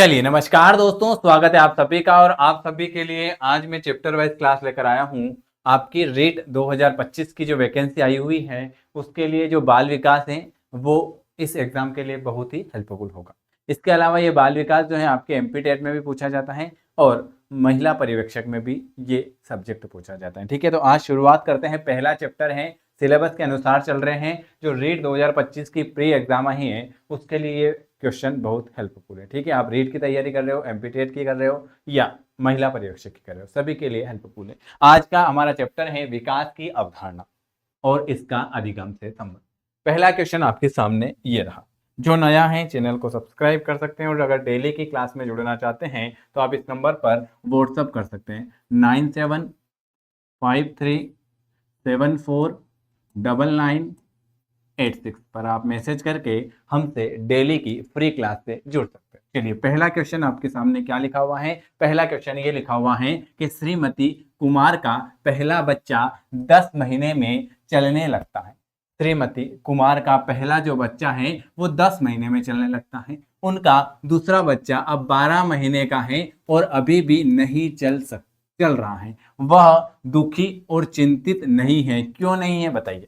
चलिए नमस्कार दोस्तों, स्वागत है आप सभी का। और आप सभी के लिए आज मैं चैप्टर वाइज क्लास लेकर आया हूं। आपकी रीट 2025 की जो वैकेंसी आई हुई है उसके लिए जो बाल विकास है वो इस एग्जाम के लिए बहुत ही हेल्पफुल होगा। इसके अलावा ये बाल विकास जो है आपके एमपी टेट में भी पूछा जाता है और महिला पर्यवेक्षक में भी ये सब्जेक्ट पूछा जाता है। ठीक है, तो आज शुरुआत करते हैं। पहला चैप्टर है, सिलेबस के अनुसार चल रहे हैं। जो रीट 2025 की प्री एग्जाम ही है उसके लिए क्वेश्चन बहुत हेल्पफुल है। ठीक है, आप रीट की तैयारी कर रहे हो, एमपी टेट की कर रहे हो या महिला पर्यवेक्षक की कर रहे हो, सभी के लिए हेल्पफुल है। आज का हमारा चैप्टर है विकास की अवधारणा और इसका अधिगम से संबंध। पहला क्वेश्चन आपके सामने ये रहा। जो नया है चैनल को सब्सक्राइब कर सकते हैं और अगर डेली की क्लास में जुड़ना चाहते हैं तो आप इस नंबर पर व्हाट्सअप कर सकते हैं 9753749986 पर आप मैसेज करके हमसे डेली की फ्री क्लास से जुड़ सकते हैं। चलिए, पहला क्वेश्चन आपके सामने क्या लिखा हुआ है। पहला क्वेश्चन ये लिखा हुआ है कि श्रीमती कुमार का पहला बच्चा 10 महीने में चलने लगता है। श्रीमती कुमार का पहला जो बच्चा है वो 10 महीने में चलने लगता है। उनका दूसरा बच्चा अब 12 महीने का है और अभी भी नहीं चल रहा है। वह दुखी और चिंतित नहीं है, क्यों नहीं है बताइए।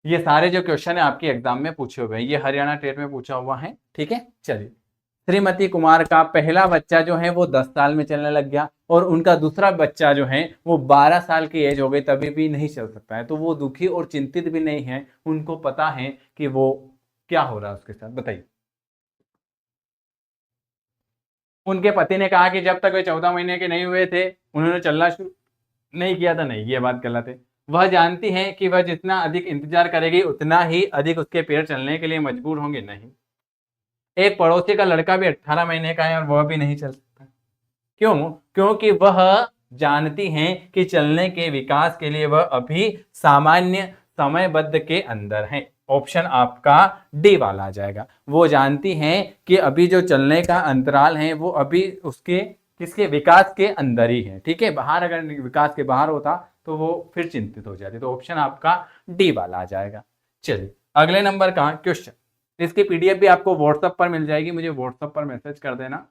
ये सारे जो क्वेश्चन है आपके एग्जाम में पूछे हुए हैं, ये हरियाणा टेट में पूछा हुआ है। ठीक है, चलिए। श्रीमती कुमार का पहला बच्चा जो है वो 10 साल में चलने लग गया और उनका दूसरा बच्चा जो है वो 12 साल की एज हो गई, तभी भी नहीं चल सकता है। तो वो दुखी और चिंतित भी नहीं है, उनको पता है कि वो क्या हो रहा है उसके साथ, बताइए। उनके पति ने कहा कि जब तक वे 14 महीने के नहीं हुए थे उन्होंने चलना शुरू नहीं किया था। नहीं, ये बात गलत है। वह जानती है कि वह जितना अधिक इंतजार करेगी उतना ही अधिक उसके पैर चलने के लिए मजबूर होंगे। नहीं, एक पड़ोसी का लड़का भी 18 महीने का है और वह भी नहीं चल सकता। क्यों? क्योंकि वह जानती हैं कि चलने के विकास के लिए वह अभी सामान्य समयबद्ध के अंदर है। ऑप्शन आपका डी वाला आ जाएगा। वो जानती हैं कि अभी जो चलने का अंतराल है वो अभी उसके किसके विकास के अंदर ही है। ठीक है, बाहर अगर विकास के बाहर होता तो वो फिर चिंतित हो जाती। तो ऑप्शन आपका डी वाला आ जाएगा। चलिए, अगले नंबर का क्वेश्चन। इसकी पीडीएफ भी आपको व्हाट्सएप पर मिल जाएगी, मुझे व्हाट्सएप पर मैसेज कर देना।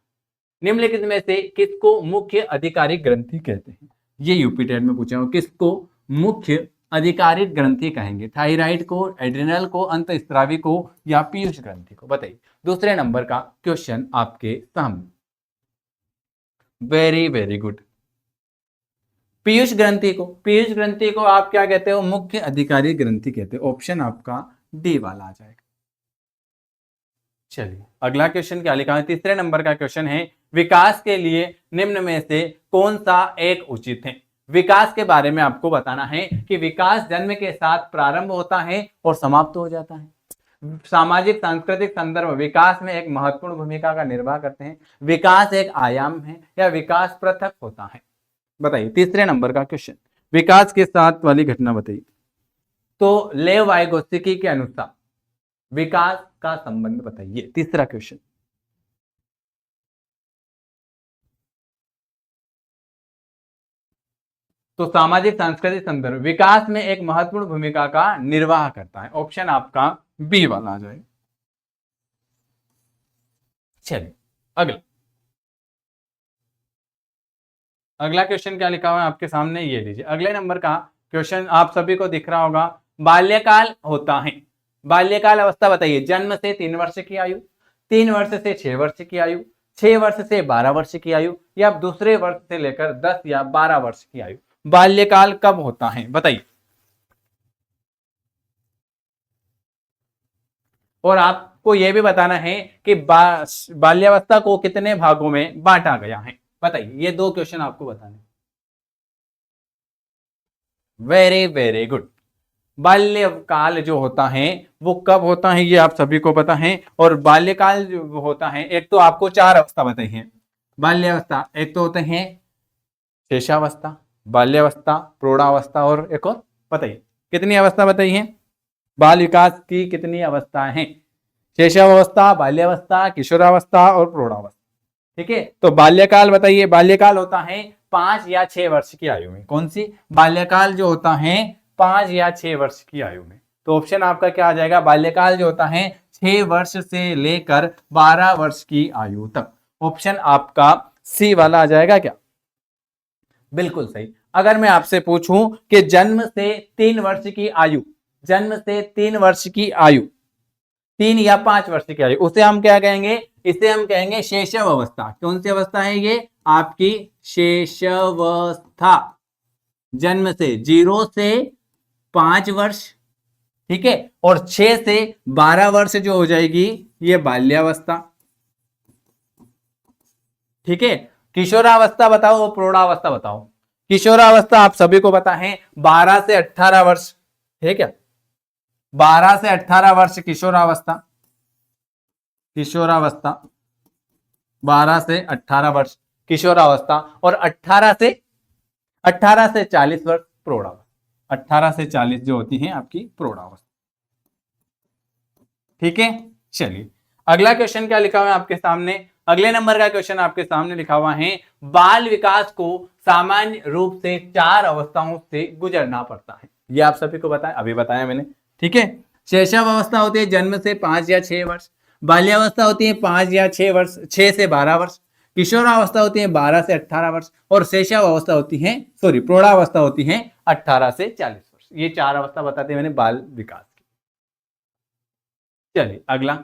निम्नलिखित में से किसको मुख्य आधिकारिक ग्रंथि कहते हैं? ये यूपी टेट में पूछा हुआ, किसको मुख्य आधिकारिक ग्रंथि कहेंगे? थायराइड को, एड्रिनल को, अंतःस्रावी को या पीयूष ग्रंथि को? बताइए। दूसरे नंबर का क्वेश्चन आपके सामने। Very very good. पीयूष ग्रंथि को आप क्या कहते हो? मुख्य अधिकारी ग्रंथि कहते हो। ऑप्शन आपका डी वाला आ जाएगा। चलिए, अगला क्वेश्चन क्या लिखा है? तीसरे नंबर का क्वेश्चन है, विकास के लिए निम्न में से कौन सा एक उचित है? विकास के बारे में आपको बताना है कि विकास जन्म के साथ प्रारंभ होता है और समाप्त हो जाता है। सामाजिक सांस्कृतिक संदर्भ विकास में एक महत्वपूर्ण भूमिका का निर्वाह करते हैं। विकास एक आयाम है या विकास पृथक होता है? बताइए। तीसरे नंबर का क्वेश्चन, विकास के साथ वाली घटना बताइए। तो लेव वाइगोत्स्की के अनुसार विकास का संबंध बताइए। तीसरा क्वेश्चन। तो सामाजिक सांस्कृतिक संदर्भ विकास में एक महत्वपूर्ण भूमिका का निर्वाह करता है। ऑप्शन आपका बी वाला आ जाए। चलिए, अगला क्वेश्चन क्या लिखा हुआ है आपके सामने, ये लीजिए। अगले नंबर का क्वेश्चन आप सभी को दिख रहा होगा। बाल्यकाल होता है, बाल्यकाल अवस्था बताइए। जन्म से 3 वर्ष की आयु, 3 वर्ष से 6 वर्ष की आयु, 6 वर्ष से 12 वर्ष की आयु या दूसरे वर्ष से लेकर 10 या 12 वर्ष की आयु। बाल्यकाल कब होता है बताइए। और आपको यह भी बताना है कि बाल्यावस्था को कितने भागों में बांटा गया है। बताइए, ये 2 क्वेश्चन आपको बताने। Very very good. बाल्यकाल जो होता है वो कब होता है ये आप सभी को पता है। और बाल्यकाल जो होता है, एक तो आपको 4 अवस्था बताई है बाल्यावस्था। एक तो होते हैं शेषावस्था, बाल्यावस्था, प्रौढ़ावस्था और एक और बताइए। कितनी अवस्था बताई है? बाल विकास की कितनी अवस्थाएं हैं? शेषावस्था, बाल्यावस्था, किशोरावस्था और प्रौढ़ावस्था। ठीक है, तो बाल्यकाल बताइए। बाल्यकाल होता है 5 या 6 वर्ष की आयु में। कौन सी? बाल्यकाल जो होता है 5 या 6 वर्ष की आयु में। तो ऑप्शन आपका क्या आ जाएगा? बाल्यकाल जो होता है 6 वर्ष से लेकर 12 वर्ष की आयु तक। ऑप्शन आपका सी वाला आ जाएगा क्या? बिल्कुल सही। अगर मैं आपसे पूछूं कि जन्म से 3 वर्ष की आयु, जन्म से 3 वर्ष की आयु, 3 या 5 वर्ष की आयु, उसे हम क्या कहेंगे? इसे हम कहेंगे शैशव अवस्था। कौन सी अवस्था है ये? आपकी शैशवस्था। जन्म से 0 से 5 वर्ष, ठीक है, और 6 से 12 वर्ष जो हो जाएगी ये बाल्यावस्था, ठीक है। किशोरावस्था बताओ और प्रौढ़ावस्था बताओ। किशोरावस्था आप सभी को पता है 12 से 18 वर्ष, है क्या? 12 से 18 वर्ष किशोरावस्था, किशोरावस्था 12 से 18 वर्ष किशोरावस्था, और 18 से 40 वर्ष प्रौढ़ावस्था। 18 से 40 जो होती है आपकी प्रौढ़ावस्था, ठीक है। चलिए अगला क्वेश्चन क्या लिखा हुआ है आपके सामने? अगले नंबर का क्वेश्चन आपके सामने लिखा हुआ है, बाल विकास को सामान्य रूप से 4 अवस्थाओं से गुजरना पड़ता है। ये आप सभी को बताया, अभी बताया मैंने, ठीक है। शैशव अवस्था होती है जन्म से 5 या 6 वर्ष, बाल्यावस्था होती है 5 या 6 वर्ष, 6 से 12 वर्ष, किशोरावस्था होती है 12 से 18 वर्ष, और शैशव अवस्था होती है, सॉरी, प्रौढ़ावस्था होती है 18 से 40 वर्ष। ये 4 अवस्था बताते हैं मैंने बाल विकास की। चलिए अगला,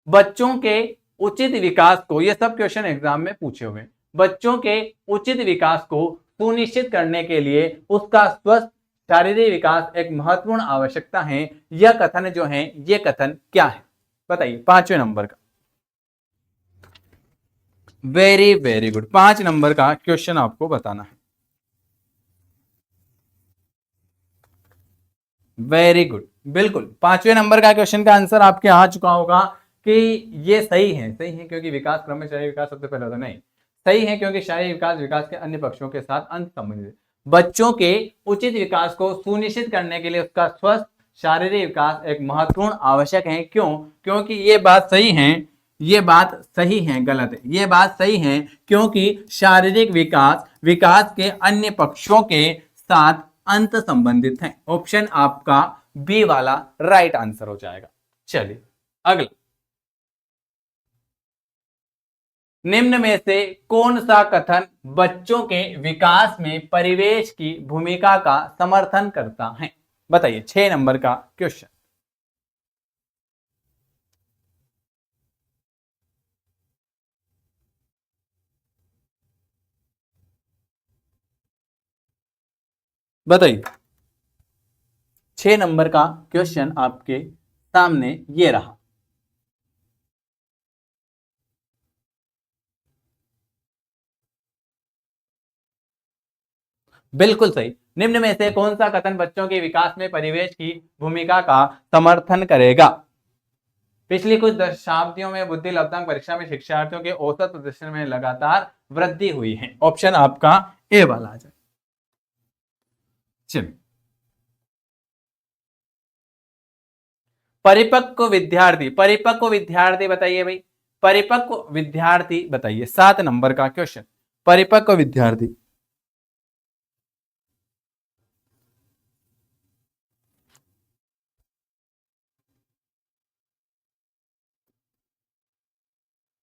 बच्चों के उचित विकास को, ये सब क्वेश्चन एग्जाम में पूछे हुए, बच्चों के उचित विकास को सुनिश्चित करने के लिए उसका स्वस्थ शारीरिक विकास एक महत्वपूर्ण आवश्यकता है। यह कथन जो है, ये कथन क्या है? बताइए, 5वें नंबर का। वेरी वेरी गुड, 5 नंबर का क्वेश्चन आपको बताना है। वेरी गुड, बिल्कुल 5वें नंबर का क्वेश्चन का आंसर आपके आ चुका होगा कि ये सही है। सही है क्योंकि विकास क्रम में शारीरिक विकास सबसे पहले होता, नहीं, सही है क्योंकि शारीरिक विकास विकास के अन्य पक्षों के साथ अंत संबंधित है। बच्चों के उचित विकास को सुनिश्चित करने के लिए उसका स्वस्थ शारीरिक विकास एक महत्वपूर्ण आवश्यक है। क्यों? क्योंकि ये बात सही है, ये बात सही है, गलत है, ये बात सही है क्योंकि शारीरिक विकास विकास के अन्य पक्षों के साथ अंत संबंधित है। ऑप्शन आपका बी वाला राइट आंसर हो जाएगा। चलिए अगला, निम्न में से कौन सा कथन बच्चों के विकास में परिवेश की भूमिका का समर्थन करता है? बताइए, 6 नंबर का क्वेश्चन। बताइए, 6 नंबर का क्वेश्चन आपके सामने ये रहा। बिल्कुल सही। निम्न में से कौन सा कथन बच्चों के विकास में परिवेश की भूमिका का समर्थन करेगा? पिछली कुछ दशाब्दियों में बुद्धि लब्धांक परीक्षा में शिक्षार्थियों के औसत प्रदर्शन में लगातार वृद्धि हुई है। ऑप्शन आपका ए वाला आ जाए। चलिए, परिपक्व विद्यार्थी, परिपक्व विद्यार्थी बताइए भाई, परिपक्व विद्यार्थी बताइए, 7 नंबर का क्वेश्चन, परिपक्व विद्यार्थी।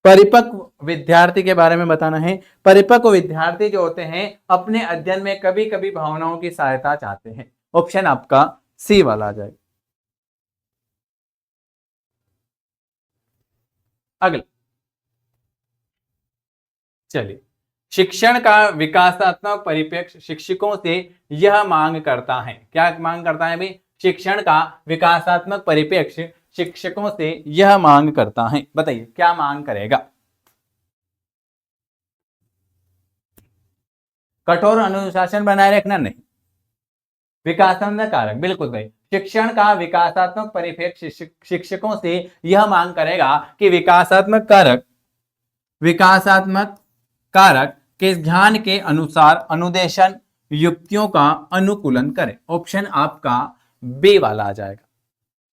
परिपक्व विद्यार्थी के बारे में बताना है। परिपक्व विद्यार्थी जो होते हैं अपने अध्ययन में कभी कभी भावनाओं की सहायता चाहते हैं। ऑप्शन आपका सी वाला आ जाएगा। अगला, चलिए, शिक्षण का विकासात्मक परिप्रेक्ष्य शिक्षकों से यह मांग करता है। क्या मांग करता है भाई? शिक्षण का विकासात्मक परिप्रेक्ष्य शिक्षकों से यह मांग करता है। बताइए क्या मांग करेगा? कठोर अनुशासन बनाए रखना? नहीं। विकासात्मक कारक, बिल्कुल भाई। शिक्षण का विकासात्मक परिप्रेक्ष्य शिक्षकों से यह मांग करेगा कि विकासात्मक कारक, विकासात्मक कारक के ध्यान के अनुसार अनुदेशन युक्तियों का अनुकूलन करें। ऑप्शन आपका बी वाला आ जाएगा।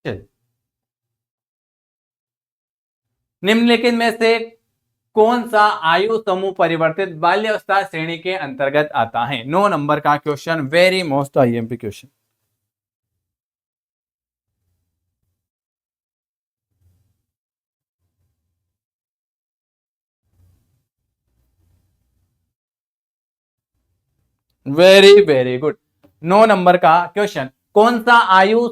चलिए, निम्नलिखित में से कौन सा आयु समूह परिवर्तित बाल्यावस्था श्रेणी के अंतर्गत आता है? 9 नंबर का question, very most IMP question. Very very good. 9 number का क्वेश्चन, कौन सा आयु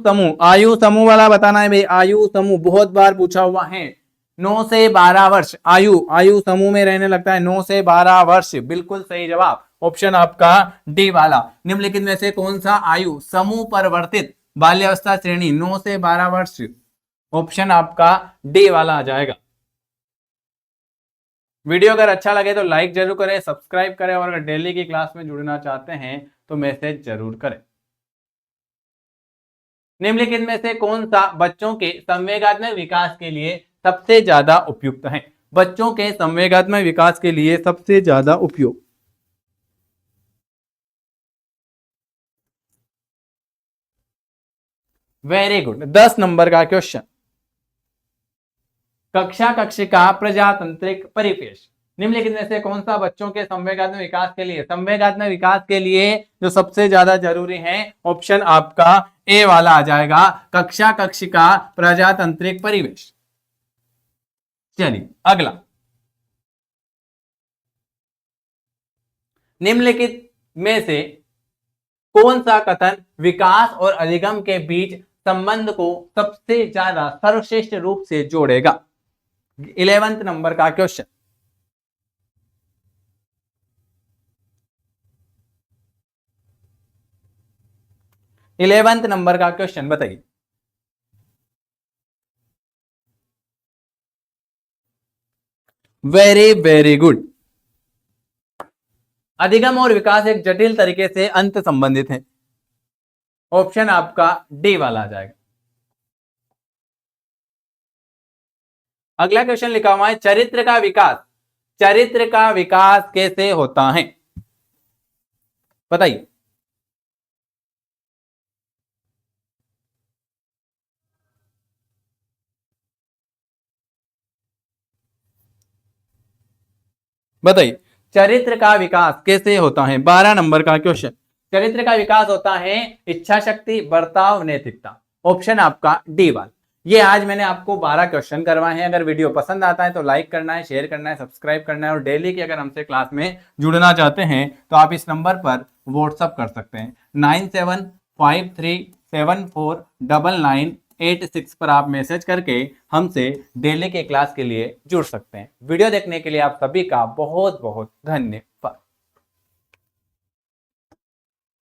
समूह वाला बताना है भाई। आयु समूह बहुत बार पूछा हुआ है। 9 से 12 वर्ष आयु समूह में रहने लगता है। 9 से 12 वर्ष बिल्कुल सही जवाब, ऑप्शन आपका डी वाला। निम्नलिखित में से कौन सा आयु समूह परिवर्तित बाल्यावस्था श्रेणी 9 से 12 वर्ष, ऑप्शन आपका डी वाला आ जाएगा। वीडियो अगर अच्छा लगे तो लाइक जरूर करें, सब्सक्राइब करें, और अगर डेली की क्लास में जुड़ना चाहते हैं तो मैसेज जरूर करें। निम्नलिखित में से कौन सा बच्चों के संवेगात्मक विकास के लिए सबसे ज्यादा उपयुक्त है। बच्चों के संवेगात्मक विकास के लिए सबसे ज्यादा उपयुक्त, वेरी गुड। 10 नंबर का क्वेश्चन, कक्षा कक्षिका प्रजातांत्रिक परिवेश, निम्नलिखित में से कौन सा बच्चों के संवेगात्मक विकास के लिए जो सबसे ज्यादा जरूरी है, ऑप्शन आपका ए वाला आ जाएगा, कक्षा कक्षिका प्रजातांत्रिक परिवेश। चलिए अगला, निम्नलिखित में से कौन सा कथन विकास और अधिगम के बीच संबंध को सबसे ज्यादा सर्वश्रेष्ठ रूप से जोड़ेगा। 11 नंबर का क्वेश्चन, 11 नंबर का क्वेश्चन बताइए। Very very good. अधिगम और विकास एक जटिल तरीके से अंत संबंधित है, ऑप्शन आपका डी वाला आ जाएगा। अगला क्वेश्चन लिखा हुआ है, चरित्र का विकास कैसे होता है, बताइए। बताइए चरित्र का विकास कैसे होता है। 12 नंबर का क्वेश्चन, चरित्र का विकास होता है इच्छा शक्ति, बर्ताव, नैतिकता, ऑप्शन आपका डी वाला। ये आज मैंने आपको 12 क्वेश्चन करवाए हैं। अगर वीडियो पसंद आता है तो लाइक करना है, शेयर करना है, सब्सक्राइब करना है, और डेली की अगर हमसे क्लास में जुड़ना चाहते हैं तो आप इस नंबर पर व्हाट्सअप कर सकते हैं। 9753749986 पर आप मैसेज करके हमसे डेली के क्लास के लिए जुड़ सकते हैं। वीडियो देखने के लिए आप सभी का बहुत बहुत धन्यवाद।